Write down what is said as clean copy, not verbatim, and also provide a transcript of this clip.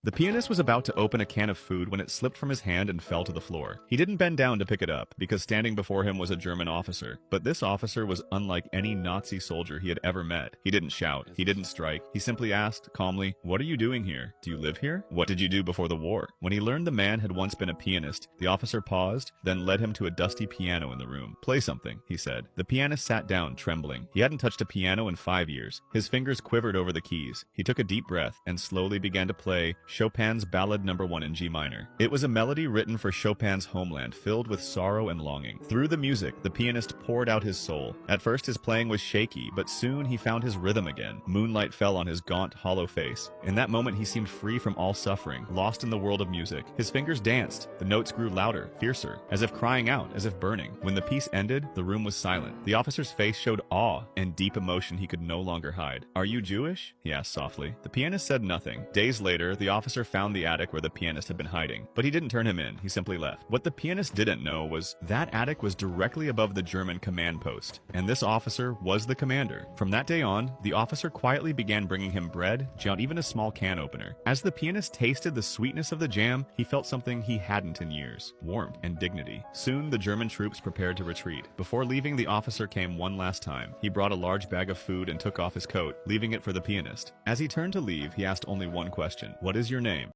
The pianist was about to open a can of food when it slipped from his hand and fell to the floor. He didn't bend down to pick it up, because standing before him was a German officer. But this officer was unlike any Nazi soldier he had ever met. He didn't shout. He didn't strike. He simply asked, calmly, "What are you doing here? Do you live here? What did you do before the war?" When he learned the man had once been a pianist, the officer paused, then led him to a dusty piano in the room. "Play something," he said. The pianist sat down, trembling. He hadn't touched a piano in 5 years. His fingers quivered over the keys. He took a deep breath and slowly began to play Chopin's Ballad No. 1 in G minor. It was a melody written for Chopin's homeland, filled with sorrow and longing. Through the music, the pianist poured out his soul. At first his playing was shaky, but soon he found his rhythm again. Moonlight fell on his gaunt, hollow face. In that moment he seemed free from all suffering, lost in the world of music. His fingers danced. The notes grew louder, fiercer, as if crying out, as if burning. When the piece ended, the room was silent. The officer's face showed awe and deep emotion he could no longer hide. "Are you Jewish?" he asked softly. The pianist said nothing. Days later, the officer found the attic where the pianist had been hiding, but he didn't turn him in. He simply left. What the pianist didn't know was that attic was directly above the German command post, and this officer was the commander. From that day on, the officer quietly began bringing him bread, jam, even a small can opener. As the pianist tasted the sweetness of the jam, he felt something he hadn't in years: warmth and dignity. Soon, the German troops prepared to retreat. Before leaving, the officer came one last time. He brought a large bag of food and took off his coat, leaving it for the pianist. As he turned to leave, he asked only one question: "What is your name?"